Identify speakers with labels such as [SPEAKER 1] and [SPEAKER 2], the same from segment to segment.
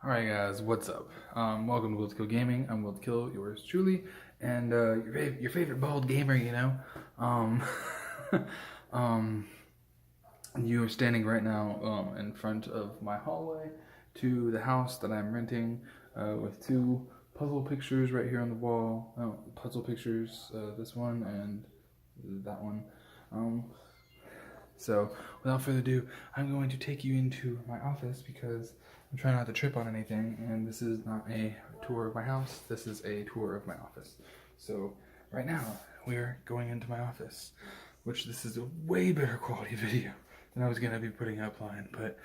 [SPEAKER 1] Alright guys, what's up? Welcome to Will to Kill Gaming. I'm Will to Kill, yours truly, and your favorite bald gamer, you know. Um, um, you are standing right now in front of my hallway to the house that I'm renting with two puzzle pictures right here on the wall. Puzzle pictures, this one and that one. Um, so, without further ado, I'm going to take you into my office because I'm trying not to trip on anything, and this is not a tour of my house, this is a tour of my office. So, right now, we're going into my office, which this is a way better quality video than I was going to be putting outline, but,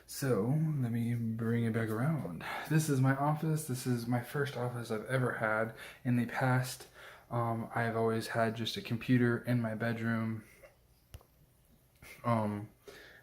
[SPEAKER 1] so, let me bring it back around. This is my office, this is my first office I've ever had. In the past, I've always had just a computer in my bedroom,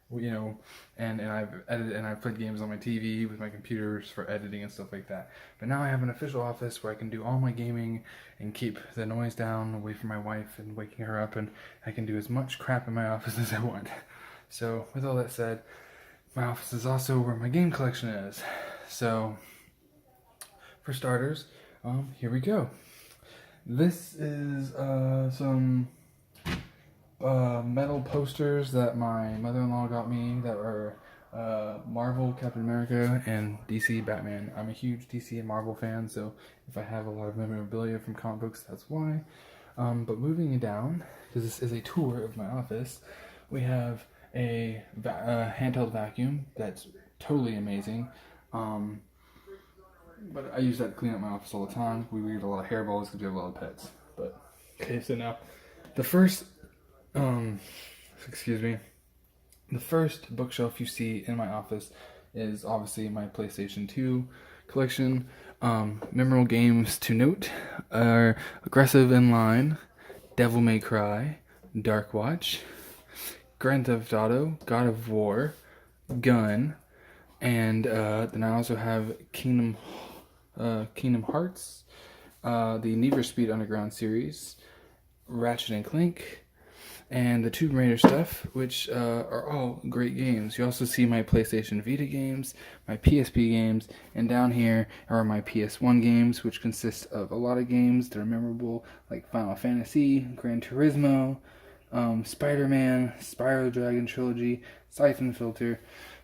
[SPEAKER 1] you know, and I've edited and I've played games on my TV with my computers for editing and stuff like that. But now I have an official office where I can do all my gaming and keep the noise down away from my wife and waking her up, and I can do as much crap in my office as I want. So with all that said, my office is also where my game collection is. So for starters, here we go. This is some metal posters that my mother-in-law got me that are Marvel, Captain America, and DC Batman. I'm a huge DC and Marvel fan, so if I have a lot of memorabilia from comic books, that's why. But moving down, because this is a tour of my office, we have a handheld vacuum that's totally amazing. But I use that to clean up my office all the time. We get a lot of hairballs because we have a lot of pets. But okay, so now the first excuse me. The first bookshelf you see in my office is obviously my PlayStation 2 collection. Memorable games to note are Aggressive Inline, Devil May Cry, Dark Watch, Grand Theft Auto, God of War, Gun, and then I also have Kingdom Hearts, the Need for Speed Underground series, Ratchet and Clank, and the Tomb Raider stuff, which are all great games. You also see my PlayStation Vita games, my PSP games, and down here are my PS1 games, which consist of a lot of games that are memorable, like Final Fantasy, Gran Turismo, Spider-Man, Spyro the Dragon Trilogy, Siphon Filter,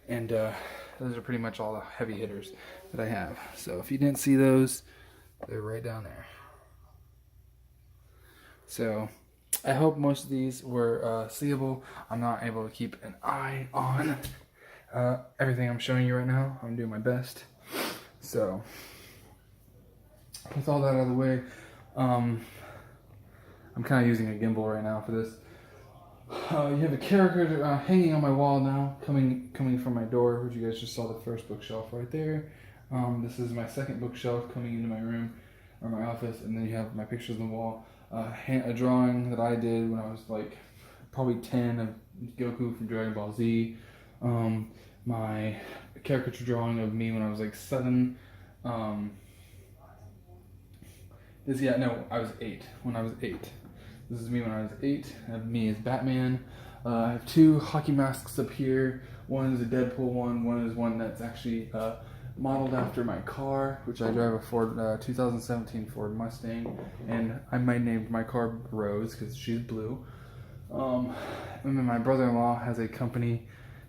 [SPEAKER 1] and those are pretty much all the heavy hitters that I have. So if you didn't see those, they're right down there. So I hope most of these were seeable. I'm not able to keep an eye on everything I'm showing you right now. I'm doing my best. So, with all that out of the way, I'm kind of using a gimbal right now for this. You have a character hanging on my wall now, coming from my door, which you guys just saw the first bookshelf right there. This is my second bookshelf coming into my room, or my office, and then you have my pictures on the wall. A drawing that I did when I was like probably 10 of Goku from Dragon Ball Z. My caricature drawing of me when I was like 7. I was 8. When I was 8. This is me when I was 8. I have me as Batman. I have 2 hockey masks up here. One is a Deadpool one. One is one that's actually modeled after my car, which I drive a Ford 2017 Ford Mustang, and I might name my car Rose because she's blue. And then my brother-in-law has a company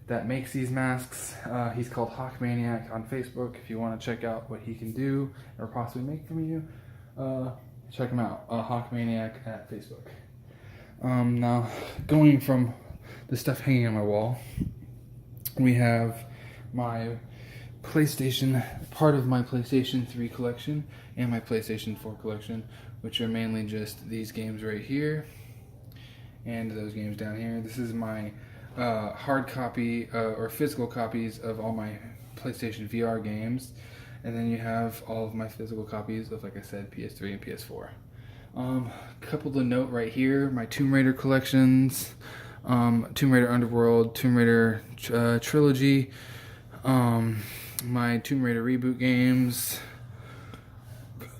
[SPEAKER 1] that makes these masks. He's called Hawk Maniac on Facebook. If you want to check out what he can do or possibly make for you, check him out. Hawk Maniac at Facebook. Now, going from the stuff hanging on my wall, we have my part of my PlayStation 3 collection and my PlayStation 4 collection, which are mainly just these games right here and those games down here. This is my hard copy or physical copies of all my PlayStation VR games, and then you have all of my physical copies of, like I said, PS3 and PS4. Couple to note right here, my Tomb Raider collections, Tomb Raider Underworld, Tomb Raider Trilogy, my Tomb Raider reboot games.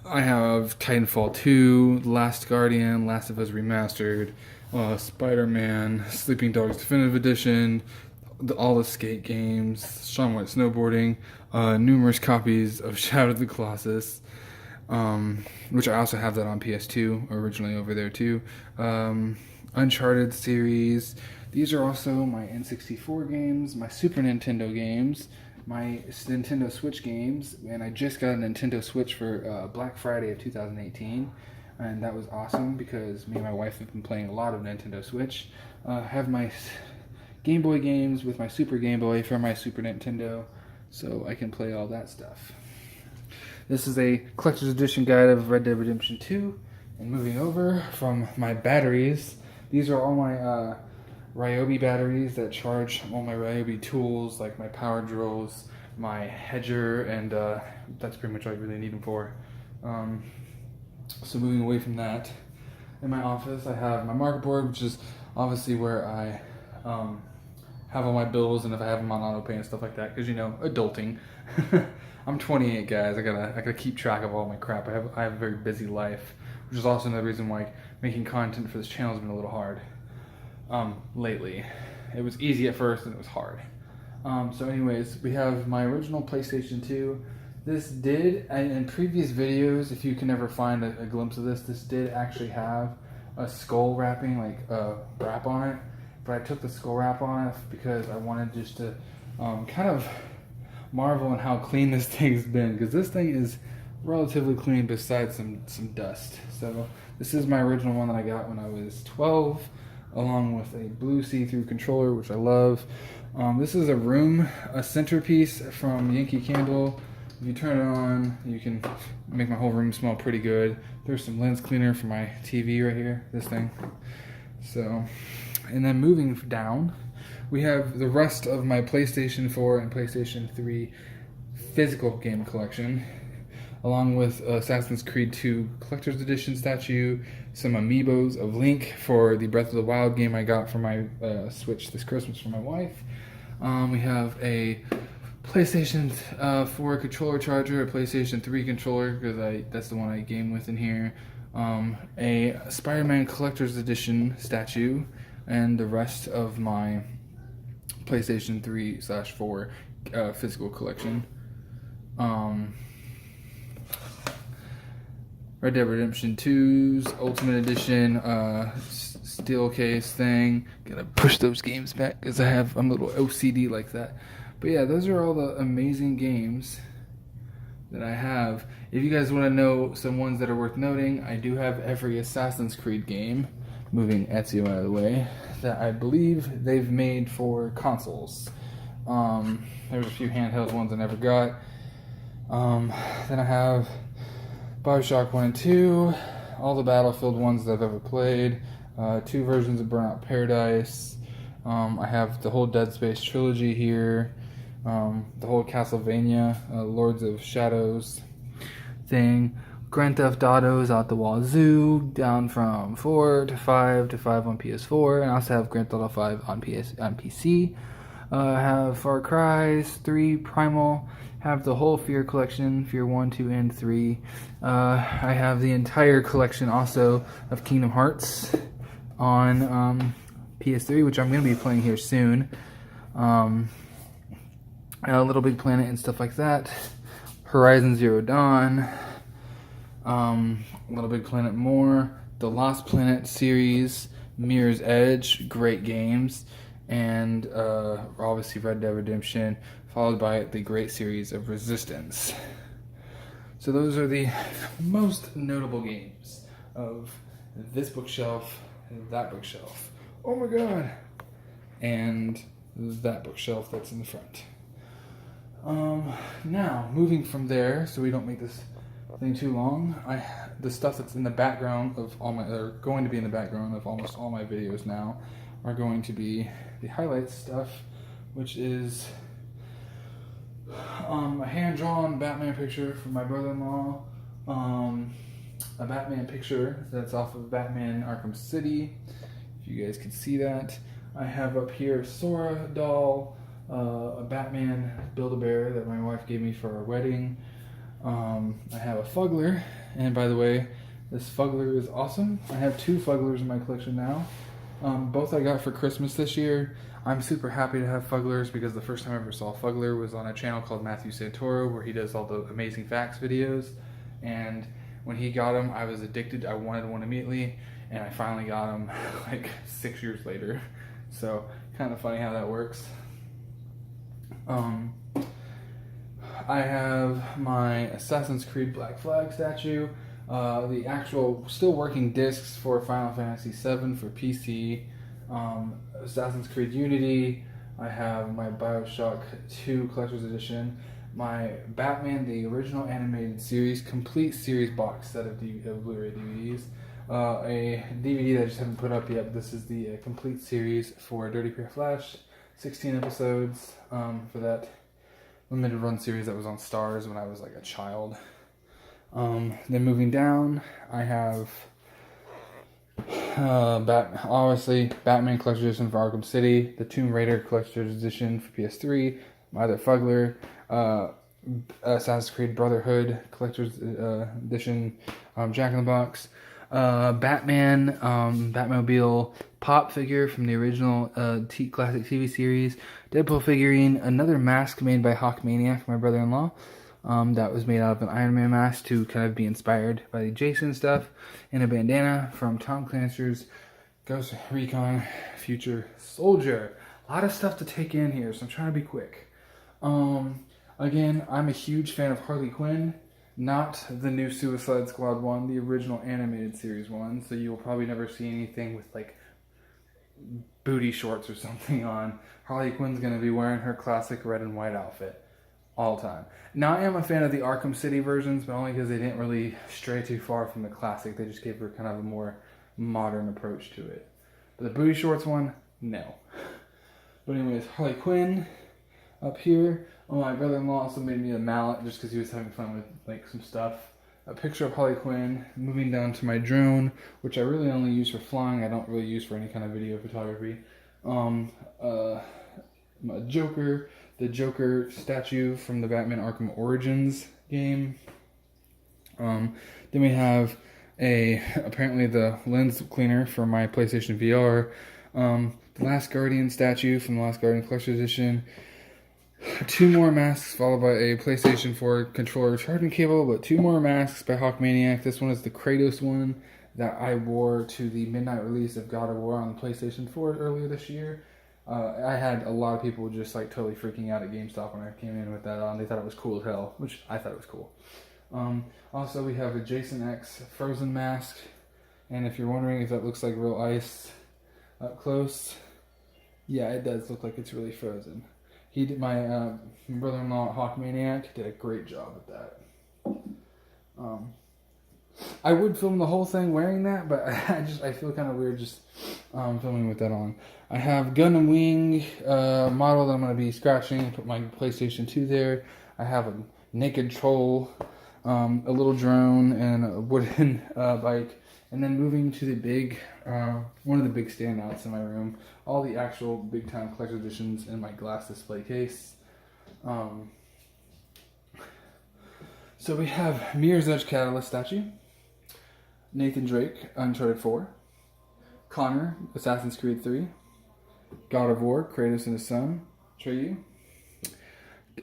[SPEAKER 1] I have Titanfall 2, Last Guardian, Last of Us Remastered, Spider-Man, Sleeping Dogs Definitive Edition, all the skate games, Shaun White Snowboarding, numerous copies of Shadow of the Colossus, which I also have that on PS2 originally over there too. Uncharted series. These are also my N64 games, my Super Nintendo games, my Nintendo Switch games, and I just got a Nintendo Switch for Black Friday of 2018, and that was awesome because me and my wife have been playing a lot of Nintendo Switch. I have my Game Boy games with my Super Game Boy for my Super Nintendo, so I can play all that stuff. This is a collector's edition guide of Red Dead Redemption 2, and moving over from my batteries, these are all my Ryobi batteries that charge all my Ryobi tools, like my power drills, my hedger, and that's pretty much all you really need them for. So moving away from that, in my office I have my market board, which is obviously where I have all my bills, and if I have them on auto pay and stuff like that, because you know, adulting. I'm 28, guys. I gotta keep track of all my crap. I have a very busy life, which is also another reason why making content for this channel has been a little hard. Lately. It was easy at first and it was hard. So anyways, we have my original PlayStation 2. This did, and in previous videos, if you can ever find a glimpse of this did actually have a skull wrapping, like a wrap on it. But I took the skull wrap off because I wanted just to kind of marvel on how clean this thing's been, because this thing is relatively clean besides some dust. So this is my original one that I got when I was 12, along with a blue see-through controller, which I love. This is a centerpiece from Yankee Candle. If you turn it on, you can make my whole room smell pretty good. There's some lens cleaner for my TV right here, this thing. So, and then moving down, we have the rest of my PlayStation 4 and PlayStation 3 physical game collection, along with Assassin's Creed 2 Collector's Edition statue, some amiibos of Link for the Breath of the Wild game I got for my Switch this Christmas for my wife. We have a PlayStation 4 controller charger, a PlayStation 3 controller, because that's the one I game with in here, a Spider-Man Collector's Edition statue, and the rest of my PlayStation 3/4 physical collection. Red Dead Redemption 2's Ultimate Edition steel case thing. Gotta push those games back because I'm a little OCD like that. But yeah, those are all the amazing games that I have. If you guys want to know some ones that are worth noting, I do have every Assassin's Creed game, moving Ezio out of the way, that I believe they've made for consoles. There's a few handheld ones I never got. Then I have Bioshock 1 and 2, all the Battlefield ones that I've ever played, 2 versions of Burnout Paradise. I have the whole Dead Space trilogy here, the whole Castlevania, Lords of Shadows thing. Grand Theft Auto's out the wazoo, down from 4 to 5 to 5 on PS4, and I also have Grand Theft Auto 5 on PC. I have Far Cry 3 Primal, have the whole Fear collection, Fear 1, 2, and 3. I have the entire collection also of Kingdom Hearts on PS3, which I'm going to be playing here soon. Little Big Planet and stuff like that. Horizon Zero Dawn. Little Big Planet more. The Lost Planet series. Mirror's Edge. Great games. And obviously Red Dead Redemption, followed by the great series of Resistance. So those are the most notable games of this bookshelf, that bookshelf, oh my god, and that bookshelf that's in the front. Now, moving from there, so we don't make this thing too long, the stuff that's in the background of all my, or going to be in the background of almost all my videos now, are going to be the highlights stuff, which is a hand-drawn Batman picture from my brother-in-law, a Batman picture that's off of Batman Arkham City, if you guys can see that. I have up here a Sora doll, a Batman Build-A-Bear that my wife gave me for our wedding. I have a Fuggler, and by the way, this Fuggler is awesome. I have 2 Fugglers in my collection now. Both I got for Christmas this year. I'm super happy to have Fugglers because the first time I ever saw Fuggler was on a channel called Matthew Santoro where he does all the amazing facts videos. And when he got them, I was addicted. I wanted one immediately, and I finally got them like 6 years later. So kind of funny how that works. I have my Assassin's Creed Black Flag statue, the actual still working discs for Final Fantasy VII for PC, Assassin's Creed Unity. I have my BioShock 2 Collector's Edition, my Batman the Original Animated Series complete series box set of Blu-ray DVDs, a DVD that I just haven't put up yet. This is the complete series for Dirty Pair Flash, 16 episodes for that limited run series that was on Starz when I was like a child. Then moving down, I have obviously Batman Collector's Edition for Arkham City, the Tomb Raider Collector's Edition for PS3, my other Fuggler, Assassin's Creed Brotherhood Collector's Edition, Jack in the Box, Batman, Batmobile pop figure from the original classic TV series, Deadpool figurine, another mask made by Hawkmaniac, my brother-in-law, that was made out of an Iron Man mask to kind of be inspired by the Jason stuff, and a bandana from Tom Clancy's Ghost Recon Future Soldier. A lot of stuff to take in here, so I'm trying to be quick. Again, I'm a huge fan of Harley Quinn. Not the new Suicide Squad one, the original animated series one. So you'll probably never see anything with like booty shorts or something on. Harley Quinn's going to be wearing her classic red and white outfit all the time. Now I am a fan of the Arkham City versions, but only because they didn't really stray too far from the classic. They just gave her kind of a more modern approach to it. But the booty shorts one, no. But anyways, Harley Quinn up here. Oh, my brother-in-law also made me a mallet just because he was having fun with like some stuff. A picture of Harley Quinn. Moving down to my drone, which I really only use for flying. I don't really use for any kind of video photography. My Joker, the Joker statue from the Batman Arkham Origins game. Then we have apparently the lens cleaner for my PlayStation VR. The Last Guardian statue from the Last Guardian Collector's Edition. 2 more masks, followed by a PlayStation 4 controller charging cable, but 2 more masks by Hawkmaniac. This one is the Kratos one that I wore to the midnight release of God of War on the PlayStation 4 earlier this year. I had a lot of people just like totally freaking out at GameStop when I came in with that on. They thought it was cool as hell, which I thought it was cool. Also, we have a Jason X Frozen mask, and if you're wondering if that looks like real ice up close, yeah, it does look like it's really frozen. My brother-in-law Hawkmaniac did a great job with that. I would film the whole thing wearing that, but I feel kind of weird just filming with that on. I have Gun and Wing model that I'm going to be scratching. Put my PlayStation 2 there. I have a naked troll, a little drone, and a wooden bike. And then moving to the big, one of the big standouts in my room, all the actual big time collector's editions in my glass display case. So we have Mirror's Edge Catalyst statue, Nathan Drake, Uncharted 4, Connor, Assassin's Creed 3, God of War, Kratos and his son, Atreyu,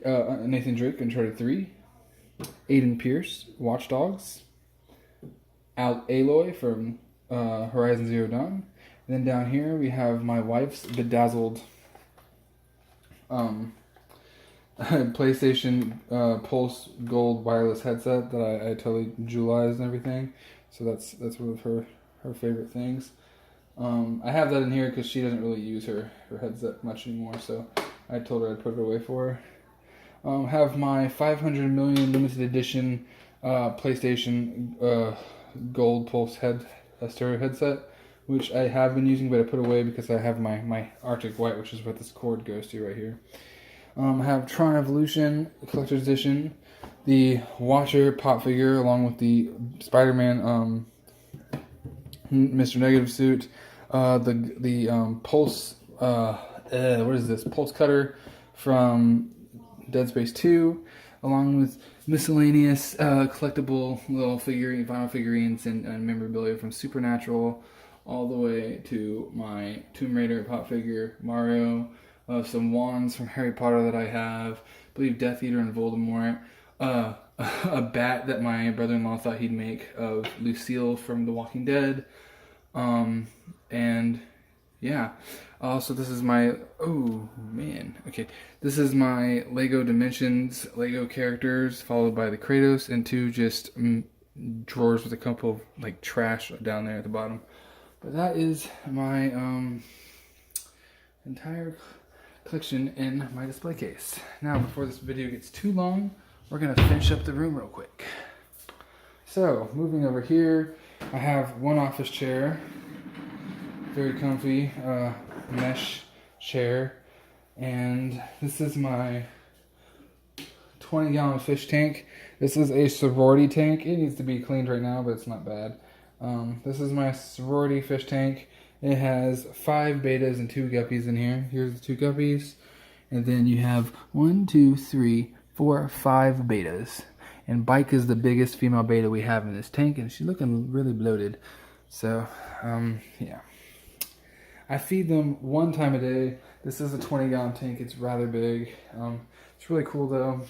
[SPEAKER 1] Nathan Drake, Uncharted 3, Aiden Pierce, Watch Dogs, Aloy from Horizon Zero Dawn. And then down here we have my wife's bedazzled PlayStation Pulse Gold wireless headset that I totally jewelized and everything. So that's one of her favorite things. I have that in here because she doesn't really use her headset much anymore, so I told her I'd put it away for her. Have my 500 million limited edition PlayStation Gold Pulse stereo headset, which I have been using, but I put away because I have my Arctic White, which is what this cord goes to right here. I have Tron Evolution Collector's Edition, the Watcher pop figure, along with the Spider-Man Mr. Negative suit, the Pulse, what is this? Pulse Cutter from Dead Space 2, along with miscellaneous collectible little vinyl figurines and memorabilia from Supernatural, all the way to my Tomb Raider pop figure, Mario, some wands from Harry Potter that I have, I believe Death Eater and Voldemort, a bat that my brother-in-law thought he'd make of Lucille from The Walking Dead, and yeah. Also, this is my, oh man, okay. This is my Lego Dimensions Lego characters, followed by the Kratos, and two just drawers with a couple of like trash down there at the bottom. But that is my entire collection in my display case. Now, before this video gets too long, we're gonna finish up the room real quick. So, moving over here, I have one office chair, very comfy, mesh chair, and this is my 20-gallon fish tank. This is a sorority tank. It needs to be cleaned right now, but it's not bad. This is my sorority fish tank. It has 5 betas and 2 guppies in here. Here's the 2 guppies, and then you have 1, 2, 3, 4, 5 betas. And Bike is the biggest female beta we have in this tank, and she's looking really bloated. So, yeah. I feed them 1 time a day. This is a 20-gallon tank. It's rather big. It's really cool though.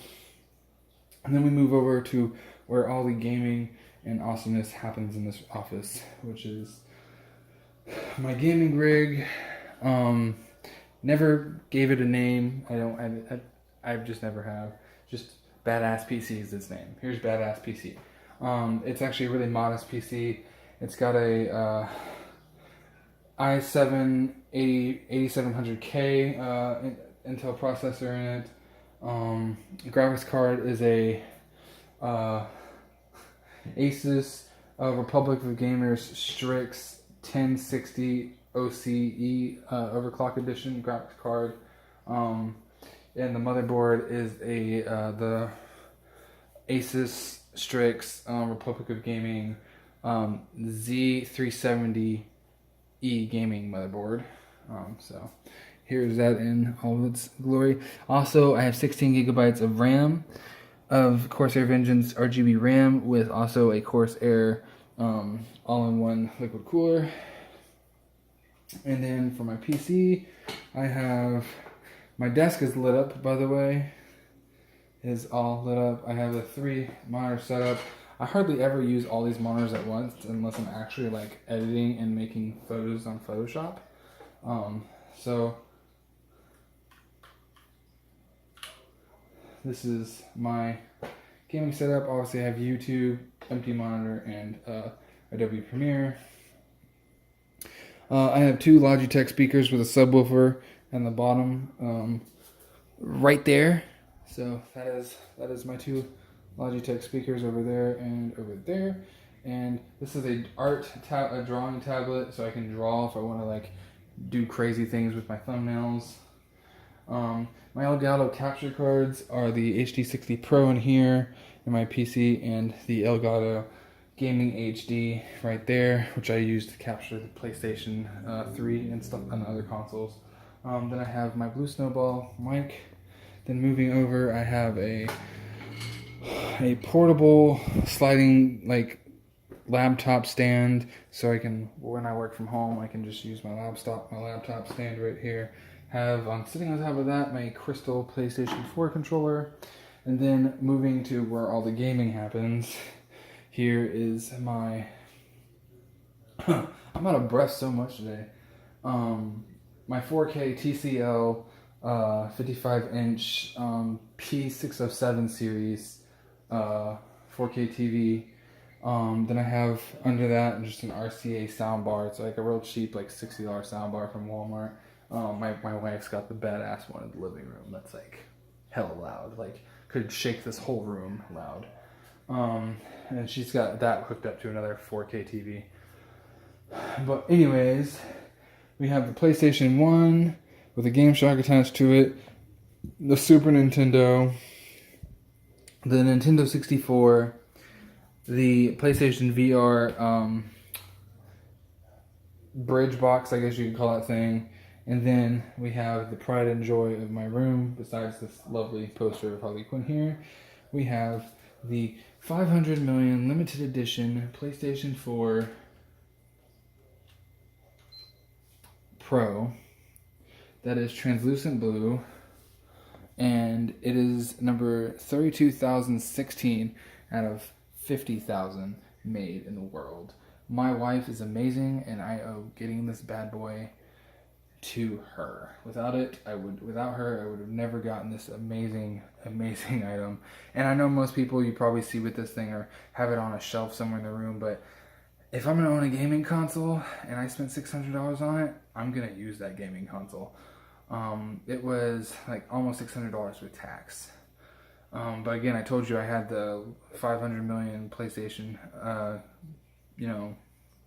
[SPEAKER 1] And then we move over to where all the gaming and awesomeness happens in this office, which is my gaming rig. Never gave it a name. I just never have. Just Badass PC is its name. Here's Badass PC. It's actually a really modest PC. It's got a i7 8700K Intel processor in it. The graphics card is a Asus Republic of Gamers Strix 1060 OCE overclock edition graphics card. And the motherboard is the Asus Strix Republic of Gaming Z370E gaming motherboard. So here's that in all of its glory. Also, I have 16 gigabytes of RAM of Corsair Vengeance RGB RAM with also a Corsair all-in-one liquid cooler. And then for my PC, I have, my desk is lit up, by the way. It is all lit up. I have a 3 monitor setup. I hardly ever use all these monitors at once unless I'm actually like editing and making photos on Photoshop. So this is my gaming setup. Obviously I have YouTube, empty monitor, and Adobe Premiere. I have 2 Logitech speakers with a subwoofer in the bottom right there. So that is my 2 Logitech speakers over there and over there. And this is a drawing tablet, so I can draw if I want to like do crazy things with my thumbnails. My Elgato capture cards are the HD60 Pro in here in my PC, and the Elgato Gaming HD right there, which I use to capture the PlayStation 3 and stuff on other consoles. Then I have my Blue Snowball mic. Then moving over, I have a portable sliding like laptop stand, so I can, when I work from home, I can just use my laptop stand right here. Have sitting on top of that my Crystal PlayStation 4 controller. And then moving to where all the gaming happens, here is my I'm out of breath so much today. My 4K TCL 55-inch P607 series 4K TV. Then I have under that just an RCA soundbar. It's like a real cheap, like $60 soundbar from Walmart. My wife's got the badass one in the living room that's like hella loud, like could shake this whole room loud. And she's got that hooked up to another 4K TV. But anyways, we have the PlayStation 1 with a Game Shock attached to it, the Super Nintendo, the Nintendo 64, the PlayStation VR bridge box, I guess you could call that thing. And then we have the pride and joy of my room, besides this lovely poster of Harley Quinn here. We have the 500 million limited edition PlayStation 4 Pro that is translucent blue, and it is number 32,016 out of 50,000 made in the world. My wife is amazing, and I owe getting this bad boy to her. Without her, I would have never gotten this amazing item. And I know most people you probably see with this thing or have it on a shelf somewhere in the room, but if I'm gonna own a gaming console and I spent $600 on it, I'm gonna use that gaming console. It was like almost $600 with tax. But again, I told you I had the 500 million PlayStation,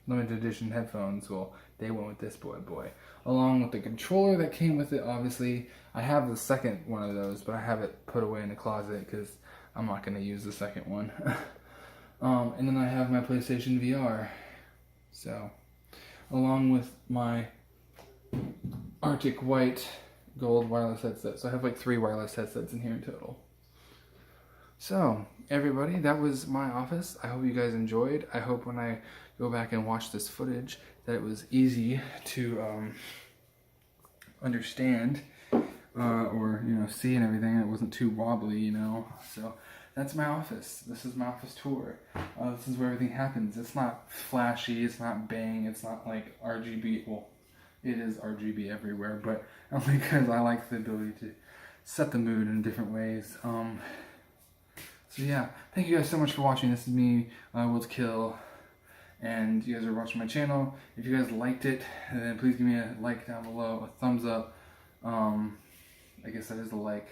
[SPEAKER 1] limited edition headphones. Well, they went with this boy. Along with the controller that came with it, obviously. I have the second one of those, but I have it put away in the closet because I'm not going to use the second one. And then I have my PlayStation VR. So, along with my Arctic White gold wireless headset. So I have like 3 wireless headsets in here in total. So, everybody, that was my office. I hope you guys enjoyed. I hope when I go back and watch this footage that it was easy to understand or see and everything. It wasn't too wobbly, So that's my office. This is my office tour. This is where everything happens. It's not flashy. It's not bang. It's not like RGB. Well, it is RGB everywhere, but only because I like the ability to set the mood in different ways. So yeah, thank you guys so much for watching. This is me, WillToKill, and you guys are watching my channel. If you guys liked it, then please give me a like down below, a thumbs up. I guess that is a like.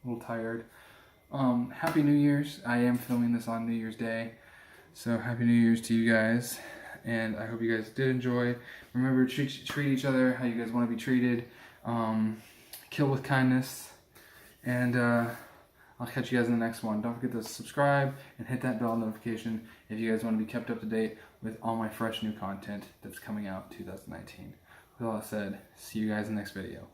[SPEAKER 1] A little tired. Happy New Year's. I am filming this on New Year's Day, so Happy New Year's to you guys, and I hope you guys did enjoy. Remember, treat each other how you guys want to be treated. Kill with kindness, and I'll catch you guys in the next one. Don't forget to subscribe and hit that bell notification if you guys want to be kept up to date with all my fresh new content that's coming out 2019. With all that said, see you guys in the next video.